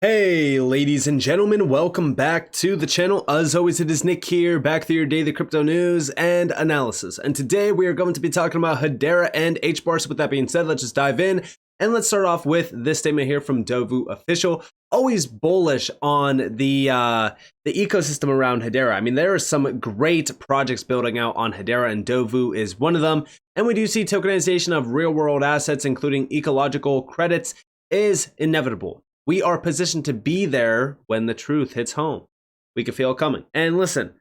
Hey ladies and gentlemen, welcome back to the channel. As always, it is Nick here, back for your daily crypto news and analysis. And today we are going to be talking about Hedera and Hbar. So with that being said, let's just dive in. And let's start off with this statement here from Dovu Official. Always bullish on the ecosystem around Hedera. I mean, there are some great projects building out on Hedera, and Dovu is one of them. And we do see tokenization of real world assets, including ecological credits, is inevitable. We are positioned to be there when the truth hits home. We can feel it coming. And listen,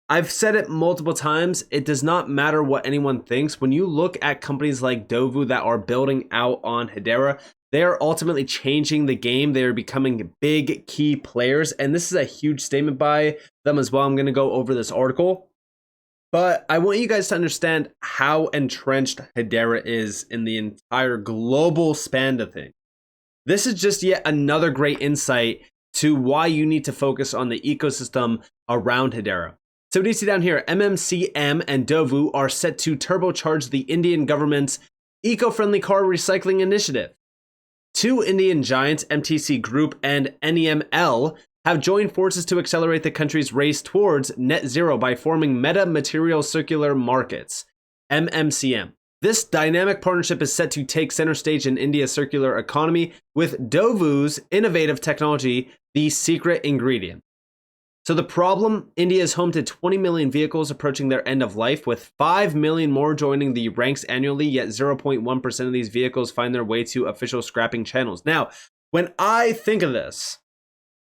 I've said it multiple times. It does not matter what anyone thinks. When you look at companies like Dovu that are building out on Hedera, they are ultimately changing the game. They are becoming big key players. And this is a huge statement by them as well. I'm going to go over this article. But I want you guys to understand how entrenched Hedera is in the entire global span of things. This is just yet another great insight to why you need to focus on the ecosystem around Hedera. So what do you see down here? MMCM and Dovu are set to turbocharge the Indian government's eco-friendly car recycling initiative. Two Indian giants, MTC Group and NEML, have joined forces to accelerate the country's race towards net zero by forming Meta Material Circular Markets, MMCM. This dynamic partnership is set to take center stage in India's circular economy, with Dovu's innovative technology the secret ingredient. So the problem, India is home to 20 million vehicles approaching their end of life, with 5 million more joining the ranks annually, yet 0.1% of these vehicles find their way to official scrapping channels. Now, when I think of this,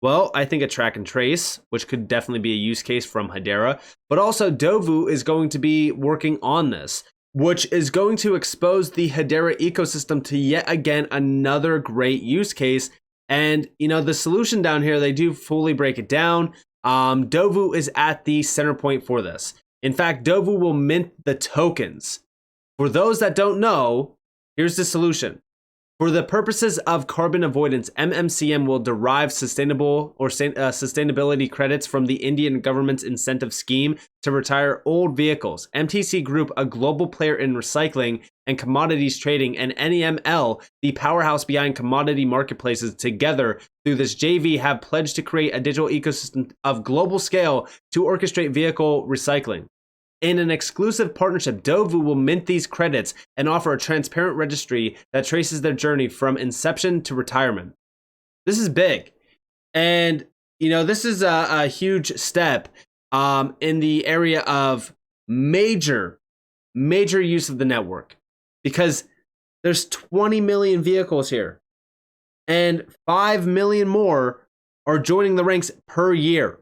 well, I think of track and trace, which could definitely be a use case from Hedera, but also Dovu is going to be working on this, which is going to expose the Hedera ecosystem to yet again another great use case. And, you know, the solution down here, they do fully break it down. Dovu is at the center point for this. In fact, Dovu will mint the tokens. For those that don't know, here's the solution. For the purposes of carbon avoidance, MMCM will derive sustainability credits from the Indian government's incentive scheme to retire old vehicles. MTC Group, a global player in recycling and commodities trading, and NEML, the powerhouse behind commodity marketplaces, together through this JV have pledged to create a digital ecosystem of global scale to orchestrate vehicle recycling. In an exclusive partnership, Dovu will mint these credits and offer a transparent registry that traces their journey from inception to retirement. This is big. And, you know, this is a huge step in the area of major use of the network, because there's 20 million vehicles here and 5 million more are joining the ranks per year.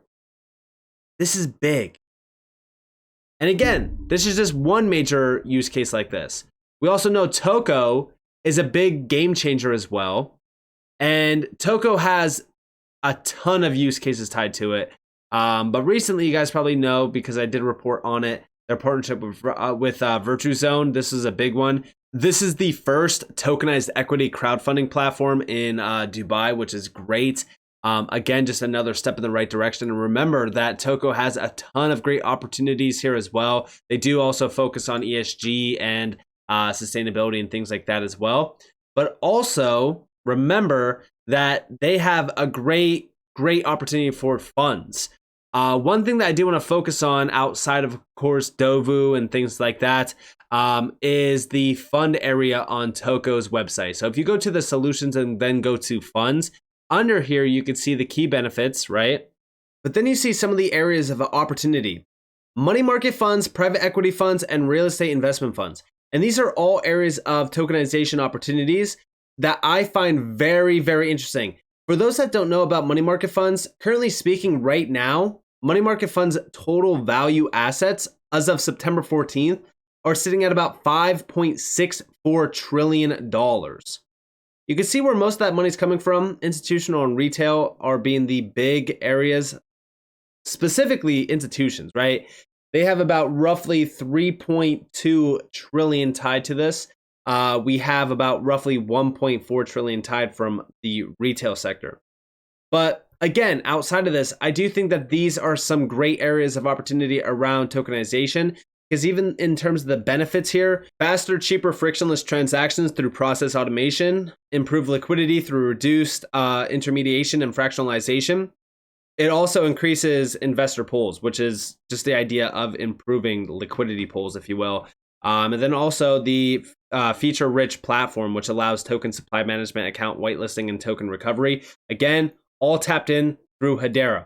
This is big. And again, this is just one major use case like this. We also know Toco is a big game changer as well. And Toco has a ton of use cases tied to it. But recently, you guys probably know, because I did report on it, their partnership with Virtue Zone. This is a big one. This is the first tokenized equity crowdfunding platform in Dubai, which is great. Again, just another step in the right direction. And remember that Toco has a ton of great opportunities here as well. They do also focus on ESG and sustainability and things like that as well. But also remember that they have a great opportunity for funds. One thing that I do want to focus on outside of course, Dovu and things like that, is the fund area on Toco's website. So if you go to the solutions and then go to funds, under here, you can see the key benefits, right? But then you see some of the areas of opportunity: money market funds, private equity funds, and real estate investment funds. And these are all areas of tokenization opportunities that I find very, very interesting. For those that don't know about money market funds, currently speaking right now, money market funds total value assets as of September 14th are sitting at about $5.64 trillion. You can see where most of that money is coming from. Institutional and retail are being the big areas, specifically institutions, right? They have about roughly 3.2 trillion tied to this. We have about roughly 1.4 trillion tied from the retail sector. But again, outside of this, I do think that these are some great areas of opportunity around tokenization. because even in terms of the benefits here, faster, cheaper, frictionless transactions through process automation, improved liquidity through reduced intermediation and fractionalization. It also increases investor pools, which is just the idea of improving liquidity pools, if you will. And then also the feature-rich platform, which allows token supply management, account whitelisting, and token recovery. Again, all tapped in through Hedera.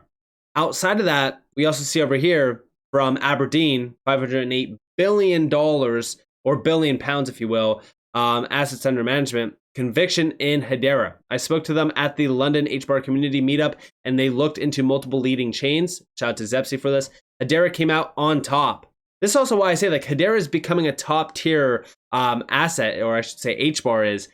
Outside of that, we also see over here from Aberdeen, $508 billion, or billion pounds, if you will, assets under management. Conviction in Hedera. I spoke to them at the London Hbar community meetup, and they looked into multiple leading chains. Shout out to Zepsi for this. Hedera came out on top. This is also why I say like Hedera is becoming a top tier asset, or I should say Hbar is,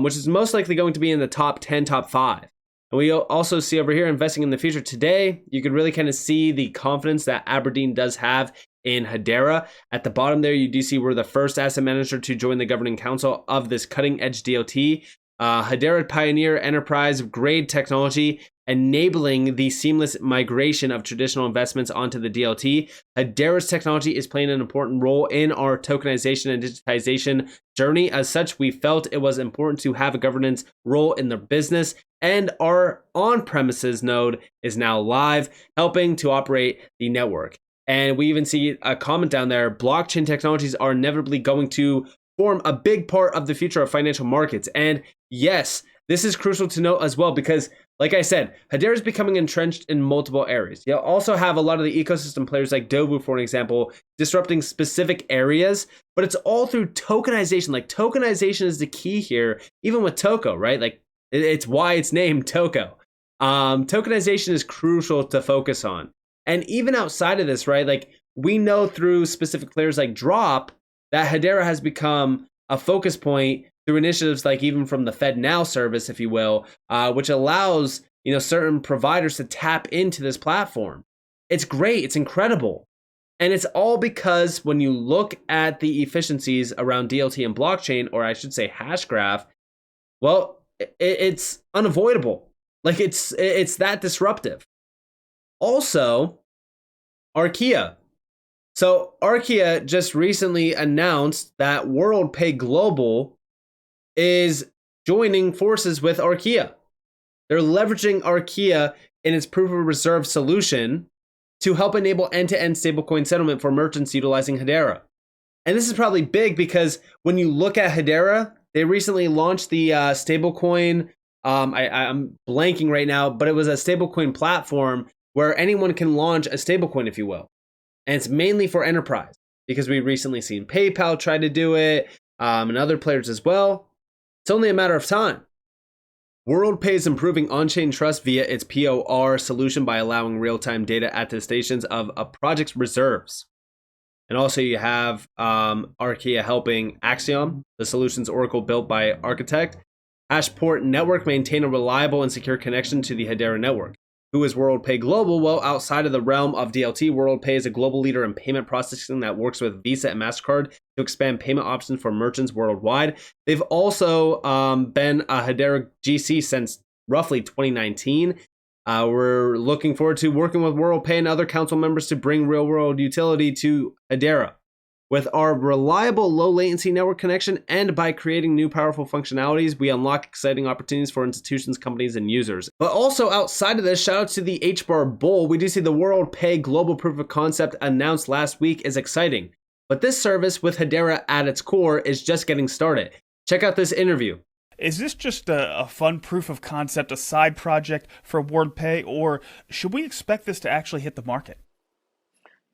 which is most likely going to be in the top 10, top 5. And we also see over here investing in the future today. You could really kind of see the confidence that Aberdeen does have in Hedera. At the bottom there, you do see we're the first asset manager to join the governing council of this cutting edge DLT. Hedera pioneer enterprise grade technology, enabling the seamless migration of traditional investments onto the DLT. Hedera's technology is playing an important role in our tokenization and digitization journey. As such, we felt it was important to have a governance role in the business, and our on-premises node is now live, helping to operate the network. And we even see a comment down there, blockchain technologies are inevitably going to form a big part of the future of financial markets. And yes, this is crucial to note as well, because like I said, Hedera is becoming entrenched in multiple areas. You'll also have a lot of the ecosystem players like Dobu, for an example, disrupting specific areas, but it's all through tokenization. Like tokenization is the key here, even with Toco, right? Like it's why it's named Toco. Tokenization is crucial to focus on. And even outside of this, right, like we know through specific players like Drop that Hedera has become a focus point through initiatives like even from the FedNow service, if you will, which allows certain providers to tap into this platform. It's great. It's incredible. And it's all because when you look at the efficiencies around DLT and blockchain, or I should say Hashgraph, well, it's unavoidable. Like it's that disruptive. Also, Archaea. So Archaea just recently announced that WorldPay Global is joining forces with Archaea. They're leveraging Archaea in its proof of reserve solution to help enable end-to-end stablecoin settlement for merchants utilizing Hedera. And this is probably big because when you look at Hedera, they recently launched the stablecoin. I'm blanking right now, but it was a stablecoin platform where anyone can launch a stablecoin, if you will. And it's mainly for enterprise because we've recently seen PayPal try to do it and other players as well. It's only a matter of time. WorldPay is improving on-chain trust via its POR solution by allowing real-time data attestations of a project's reserves. And also you have Archaea helping Axiom, the solutions oracle built by Architect. Hashport Network maintain a reliable and secure connection to the Hedera network. Who is WorldPay Global? Well, outside of the realm of DLT, WorldPay is a global leader in payment processing that works with Visa and MasterCard to expand payment options for merchants worldwide. They've also been a Hedera GC since roughly 2019. We're looking forward to working with WorldPay and other council members to bring real-world utility to Hedera. With our reliable low-latency network connection and by creating new powerful functionalities, we unlock exciting opportunities for institutions, companies, and users. But also outside of this, shout out to the Hbar Bull. We do see the WorldPay global proof of concept announced last week is exciting. But this service with Hedera at its core is just getting started. Check out this interview. Is this just a fun proof of concept, a side project for WorldPay, or should we expect this to actually hit the market?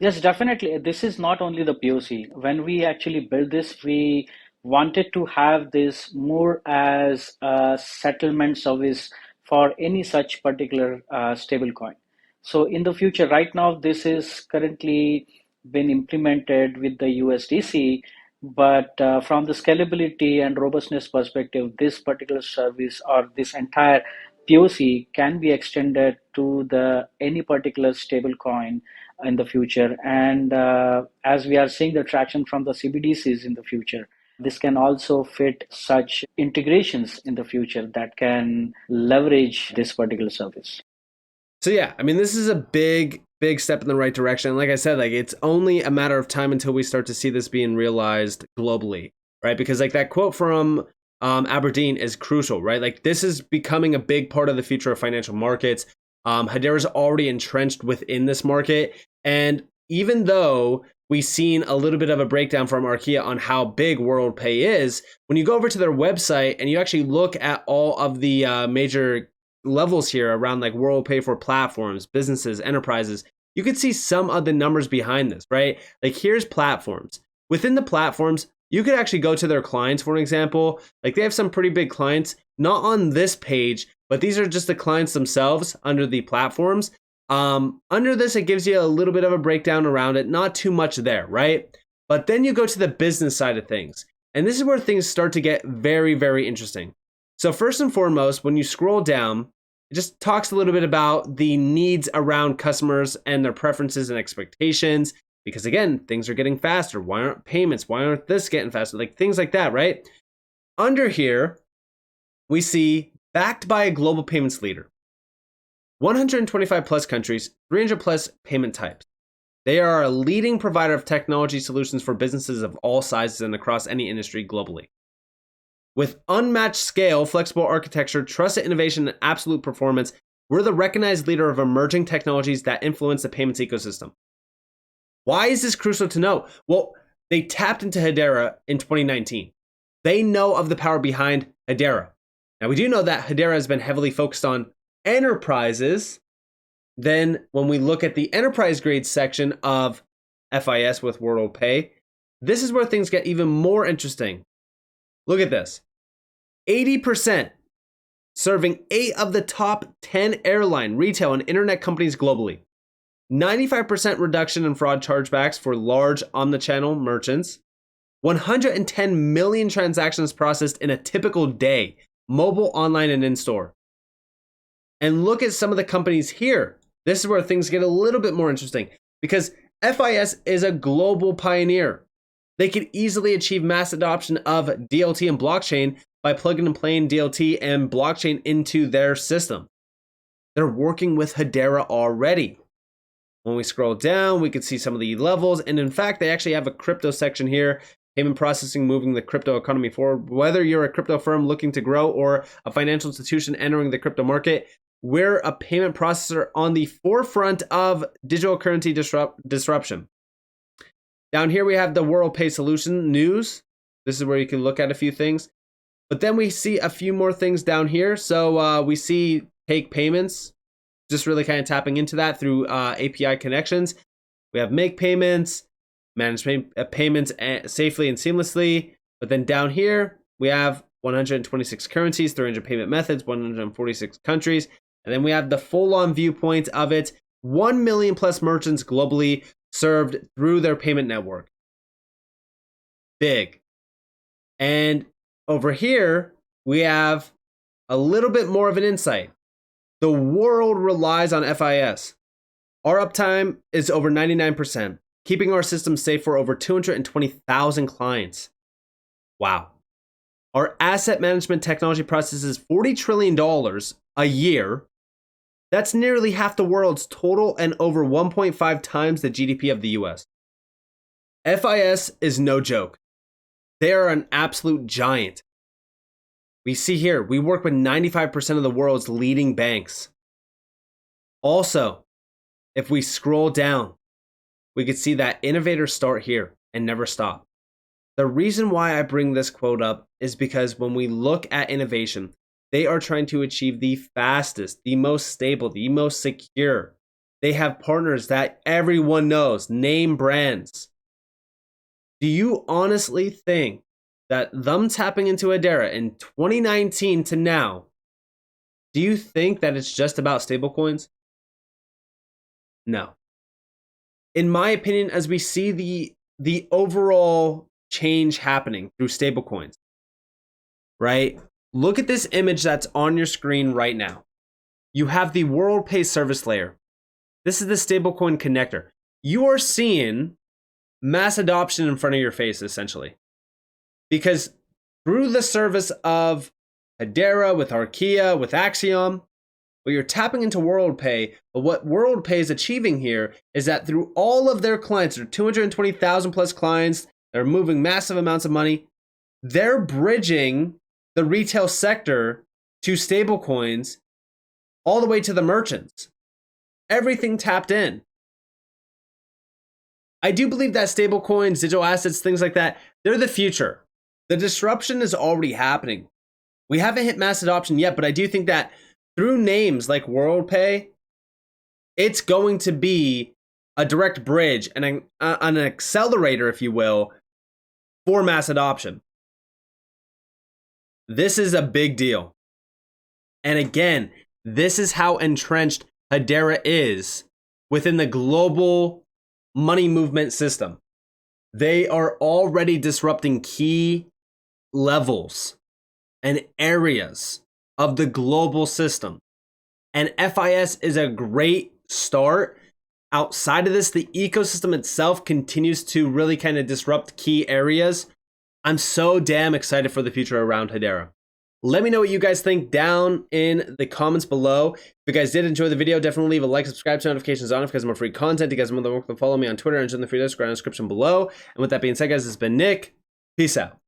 Yes, definitely. This is not only the POC. When we actually built this, we wanted to have this more as a settlement service for any such particular stablecoin. So in the future, right now, this is currently been implemented with the USDC, but from the scalability and robustness perspective, this particular service or this entire POC can be extended to the any particular stablecoin in the future. And as we are seeing the traction from the CBDCs in the future, this can also fit such integrations in the future that can leverage this particular service. So yeah, I mean, this is a big big step in the right direction. Like I said, like it's only a matter of time until we start to see this being realized globally, right? Because like that quote from Aberdeen is crucial, right? Like this is becoming a big part of the future of financial markets. Hedera's already entrenched within this market. And even though we've seen a little bit of a breakdown from Archaea on how big WorldPay is, when you go over to their website and you actually look at all of the major levels here around like WorldPay for platforms, businesses, enterprises, you can see some of the numbers behind this, right? Like here's platforms. Within the platforms, you could actually go to their clients, for an example. Like they have some pretty big clients, not on this page, but these are just the clients themselves under the platforms. Under this, it gives you a little bit of a breakdown around it, not too much there, right? But then you go to the business side of things. And this is where things start to get very, very interesting. So first and foremost, when you scroll down, it just talks a little bit about the needs around customers and their preferences and expectations. Because again, things are getting faster. Why aren't payments? Why aren't this getting faster? Like things like that, right? Under here, we see backed by a global payments leader. 125 plus countries, 300 plus payment types. They are a leading provider of technology solutions for businesses of all sizes and across any industry globally. With unmatched scale, flexible architecture, trusted innovation, and absolute performance, we're the recognized leader of emerging technologies that influence the payments ecosystem. Why is this crucial to know? Well, they tapped into Hedera in 2019. They know of the power behind Hedera. Now, we do know that Hedera has been heavily focused on enterprises. Then when we look at the enterprise grade section of FIS with WorldPay, this is where things get even more interesting. Look at this. 80% serving 8 of the top 10 airline, retail, and internet companies globally. 95% reduction in fraud chargebacks for large omnichannel merchants. 110 million transactions processed in a typical day, mobile, online, and in-store. And look at some of the companies here. This is where things get a little bit more interesting because FIS is a global pioneer. They could easily achieve mass adoption of DLT and blockchain by plugging and playing DLT and blockchain into their system. They're working with Hedera already. When we scroll down, we can see some of the levels. And in fact, they actually have a crypto section here, payment processing, moving the crypto economy forward. Whether you're a crypto firm looking to grow or a financial institution entering the crypto market, we're a payment processor on the forefront of digital currency disruption. Down here, we have the WorldPay solution news. This is where you can look at a few things. But then we see a few more things down here. So we see take payments, just really kind of tapping into that through API connections. We have make payments, manage payments safely and seamlessly. But then down here, we have 126 currencies, 300 payment methods, 146 countries. And then we have the full-on viewpoint of it. 1 million plus merchants globally served through their payment network. Big. And over here, we have a little bit more of an insight. The world relies on FIS. Our uptime is over 99%, keeping our system safe for over 220,000 clients. Wow. Our asset management technology processes $40 trillion a year. That's nearly half the world's total and over 1.5 times the GDP of the US. FIS is no joke. They are an absolute giant. We see here, we work with 95% of the world's leading banks. Also, if we scroll down, we could see that innovators start here and never stop. The reason why I bring this quote up is because when we look at innovation, they are trying to achieve the fastest, the most stable, the most secure. They have partners that everyone knows, name brands. Do you honestly think that them tapping into Hedera in 2019 to now, do you think that it's just about stablecoins? No. In my opinion, as we see the overall change happening through stablecoins, right? Look at this image that's on your screen right now. You have the WorldPay service layer. This is the stablecoin connector. You are seeing mass adoption in front of your face, essentially. Because through the service of Hedera, with Archaea, with Axiom, Well, you're tapping into WorldPay, but what WorldPay is achieving here is that through all of their clients, there are 220,000 plus clients, they're moving massive amounts of money, they're bridging the retail sector to stablecoins all the way to the merchants. Everything tapped in. I do believe that stablecoins, digital assets, things like that, they're the future. The disruption is already happening. We haven't hit mass adoption yet, but I do think that through names like WorldPay, it's going to be a direct bridge and an accelerator, if you will, for mass adoption. This is a big deal. And again, this is how entrenched Hedera is within the global money movement system. They are already disrupting key levels and areas of the global system. And FIS is a great start. Outside of this, the ecosystem itself continues to really kind of disrupt key areas. I'm so damn excited for the future around Hedera. Let me know what you guys think down in the comments below. If you guys did enjoy the video, definitely leave a like, subscribe, turn notifications on if you guys want more free content. You guys are more than welcome to follow me on Twitter and in the free description below. And with that being said, guys, this has been Nick. Peace out.